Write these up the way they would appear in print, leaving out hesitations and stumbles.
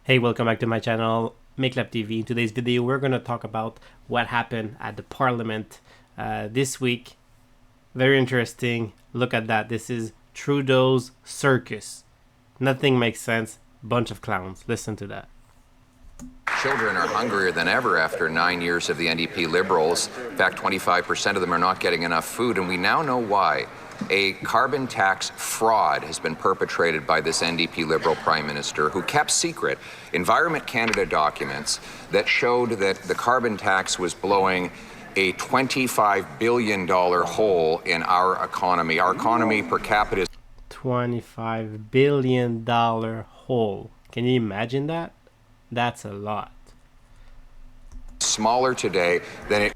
Hey, welcome back to my channel, Make Lab TV. In today's video, we're going to talk about what happened at the Parliament this week. Very interesting. Look at that. This is Trudeau's circus. Nothing makes sense. Bunch of clowns. Listen to that. Children are hungrier than ever after 9 years of the NDP Liberals. In fact, 25% of them are not getting enough food, and we now know why. A carbon tax fraud has been perpetrated by this NDP Liberal Prime Minister, who kept secret Environment Canada documents that showed that the carbon tax was blowing a $25 billion hole in our economy. Our economy per capita is $25 billion hole. Can you imagine that? That's a lot. Smaller today than it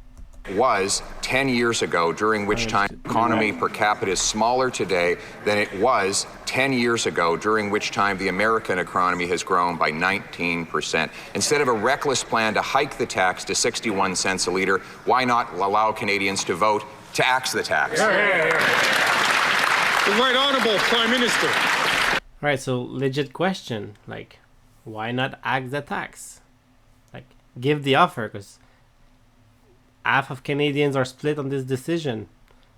was 10 years ago, during which time economy per capita is smaller today than it was 10 years ago, during which time the American economy has grown by 19%. Instead of a reckless plan to hike the tax to 61 cents a litre, why not allow Canadians to vote to axe the tax? The Right Honourable Prime Minister. All right, so legit question, like, why not axe the tax? Like, give the offer, because half of Canadians are split on this decision,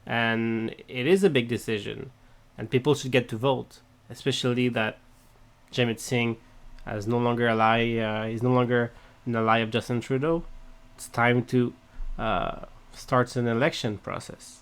and it is a big decision, and people should get to vote, especially that Jagmeet Singh is no longer ally. He's no longer an ally of Justin Trudeau. It's time to start an election process.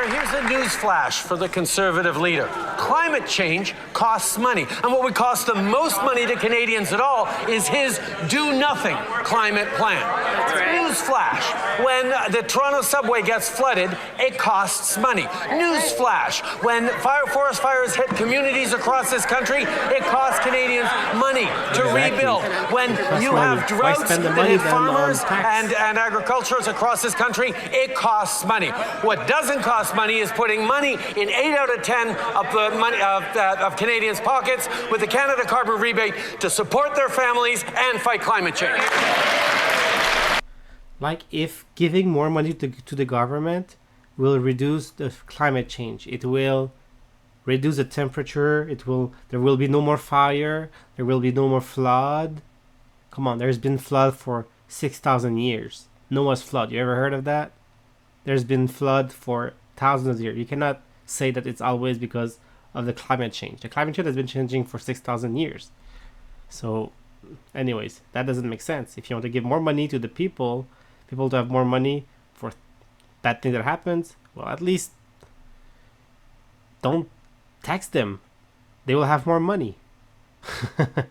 Here's a news flash for the Conservative leader. Climate change costs money. And what would cost the most money to Canadians at all is his do-nothing climate plan. That's right. News flash. When the Toronto subway gets flooded, it costs money. News flash. When forest fires hit communities across this country, it costs Canadians money to rebuild. When you have droughts that hit farmers and agriculturists across this country, it costs money. What doesn't cost money is putting money in 8 out of 10 of the money of Canadians' pockets with the Canada Carbon Rebate to support their families and fight climate change. Like, if giving more money to the government will reduce the climate change, it will reduce the temperature, there will be no more fire, there will be no more flood. Come on, there's been flood for 6,000 years. Noah's flood, you ever heard of that? There's been flood for thousands of years. You cannot say that it's always because of the climate change. The climate change has been changing for 6,000 years. So anyways, that doesn't make sense. If you want to give more money to the people to have more money for bad thing that happens, well, at least don't tax them. They will have more money. The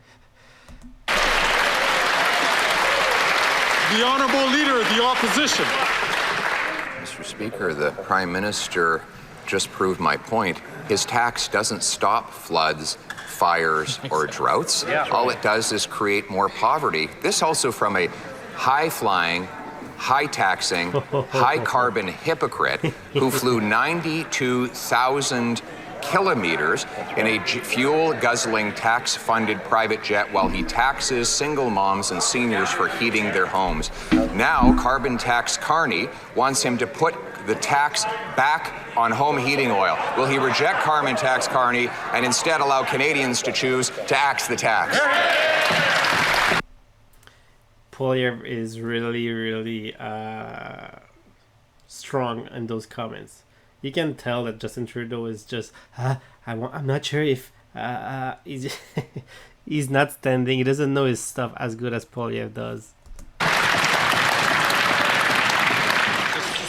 Honourable Leader of the Opposition. Mr. Speaker, the Prime Minister just proved my point. His tax doesn't stop floods, fires, or droughts. All it does is create more poverty. This also from a high-flying, high-taxing, high-carbon hypocrite who flew 92,000 kilometers in a fuel-guzzling, tax-funded private jet while he taxes single moms and seniors for heating their homes. Now, carbon tax Carney wants him to put the tax back on home heating oil. Will he reject carbon tax Carney and instead allow Canadians to choose to axe the tax? Poilievre is really strong in those comments. You can tell that Justin Trudeau is just, I'm not sure if he's, he's not standing. He doesn't know his stuff as good as Poilievre does.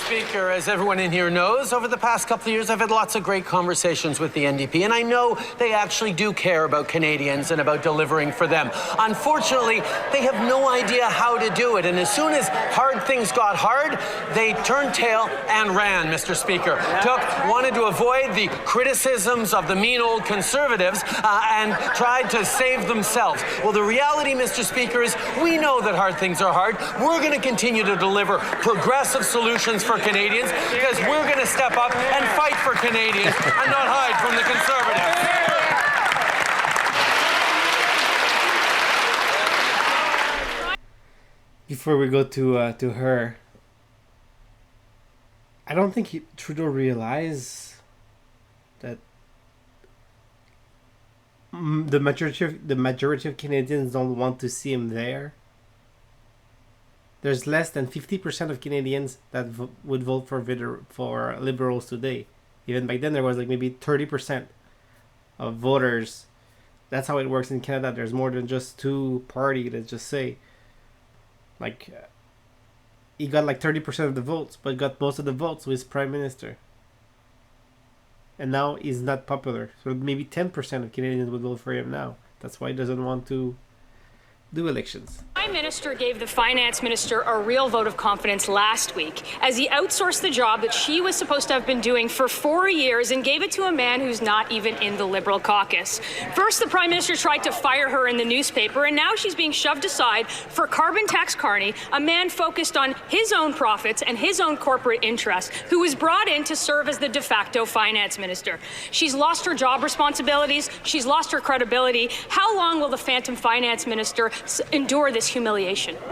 Speaker, as everyone in here knows, over the past couple of years, I've had lots of great conversations with the NDP, and I know they actually do care about Canadians and about delivering for them. Unfortunately, they have no idea how to do it, and as soon as hard things got hard, they turned tail and ran, Mr. Speaker. Wanted to avoid the criticisms of the mean old Conservatives and tried to save themselves. Well, the reality, Mr. Speaker, is we know that hard things are hard. We're going to continue to deliver progressive solutions for Canadians, because we're going to step up and fight for Canadians and not hide from the Conservatives. Before we go to her, I don't think Trudeau realized that the majority of Canadians don't want to see him there. There's less than 50% of Canadians that would vote for Liberals today. Even back then, there was like maybe 30% of voters. That's how it works in Canada. There's more than just two parties. Let's just say, like, he got like 30% of the votes, but got most of the votes with Prime Minister. And now he's not popular. So maybe 10% of Canadians would vote for him now. That's why he doesn't want to do elections. Prime Minister gave the Finance Minister a real vote of confidence last week as he outsourced the job that she was supposed to have been doing for 4 years and gave it to a man who's not even in the Liberal caucus. First, the Prime Minister tried to fire her in the newspaper, and now she's being shoved aside for carbon tax Carney, a man focused on his own profits and his own corporate interests, who was brought in to serve as the de facto Finance Minister. She's lost her job responsibilities. She's lost her credibility. How long will the phantom Finance Minister endure this humiliation? The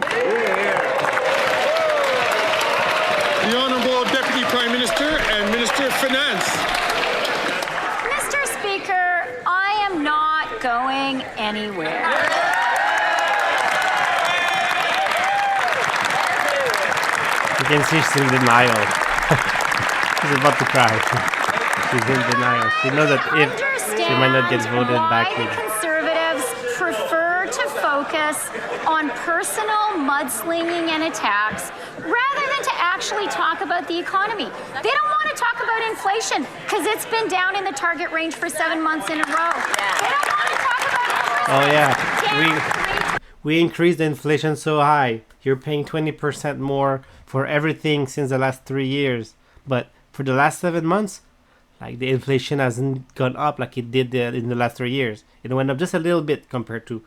Honourable Deputy Prime Minister and Minister of Finance. Mr. Speaker, I am not going anywhere. You can see she's in denial. She's about to cry. She's in denial. She knows that if she might not get voted back in. Conservatives prefer to focus on personal mudslinging and attacks rather than to actually talk about the economy. They don't want to talk about inflation because it's been down in the target range for 7 months in a row. They don't want to talk about Oh yeah, we increased the inflation so high. You're paying 20% more for everything since the last 3 years. But for the last 7 months, like, the inflation hasn't gone up like it did in the last 3 years. It went up just a little bit compared to...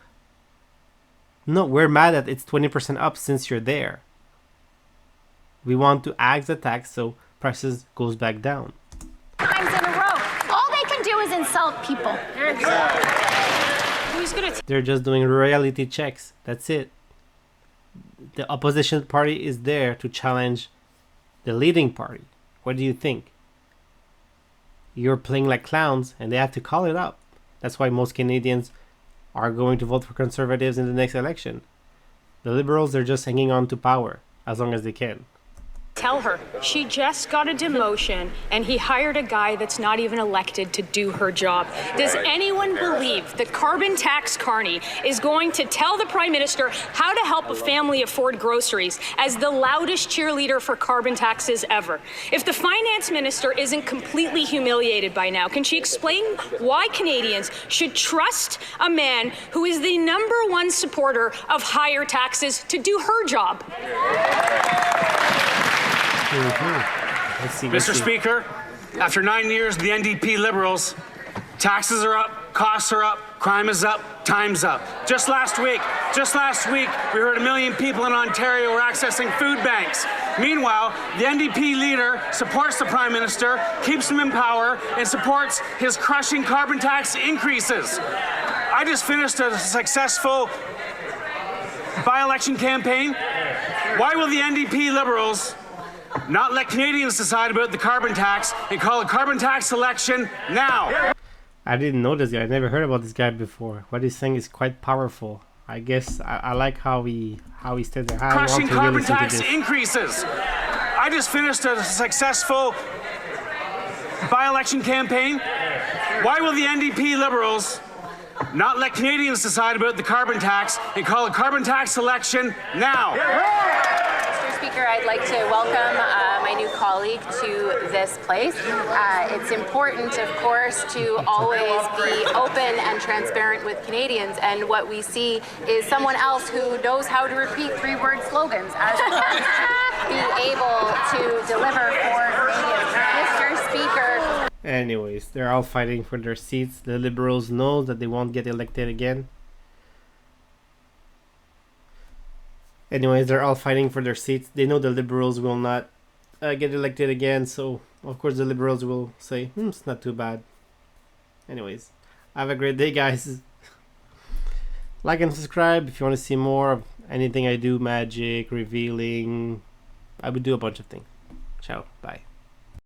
No, we're mad that it's 20% up since you're there. We want to axe the tax so prices goes back down. times in a row. All they can do is insult people. They're just doing reality checks. That's it. The opposition party is there to challenge the leading party. What do you think? You're playing like clowns and they have to call it up. That's why most Canadians are going to vote for Conservatives in the next election. The Liberals are just hanging on to power as long as they can. Tell her she just got a demotion and he hired a guy that's not even elected to do her job. Does anyone believe that carbon tax Carney is going to tell the Prime Minister how to help a family afford groceries as the loudest cheerleader for carbon taxes ever? If the Finance Minister isn't completely humiliated by now, can she explain why Canadians should trust a man who is the #1 supporter of higher taxes to do her job? Let's see, Mr. Speaker, after 9 years, the NDP Liberals, taxes are up, costs are up, crime is up, time's up. Just last week, we heard 1 million people in Ontario were accessing food banks. Meanwhile, the NDP leader supports the Prime Minister, keeps him in power, and supports his crushing carbon tax increases. I just finished a successful by-election campaign. Why will the NDP Liberals not let Canadians decide about the carbon tax and call a carbon tax election now? I didn't know this guy. I never heard about this guy before. What he's saying is quite powerful. I guess I like how he stays there. Crushing carbon tax increases. I just finished a successful by-election campaign. Why will the NDP Liberals not let Canadians decide about the carbon tax and call a carbon tax election now? Speaker, I'd like to welcome my new colleague to this place. It's important, of course, to always be open and transparent with Canadians, and what we see is someone else who knows how to repeat 3-word slogans as well as be able to deliver for Canadians. Mr. Speaker. Anyways, they're all fighting for their seats. The Liberals know that they won't get elected again. Anyways, they're all fighting for their seats. They know the Liberals will not get elected again, so of course the Liberals will say, it's not too bad. Anyways, have a great day, guys. Like and subscribe if you want to see more of anything I do, magic, revealing. I would do a bunch of things. Ciao, bye.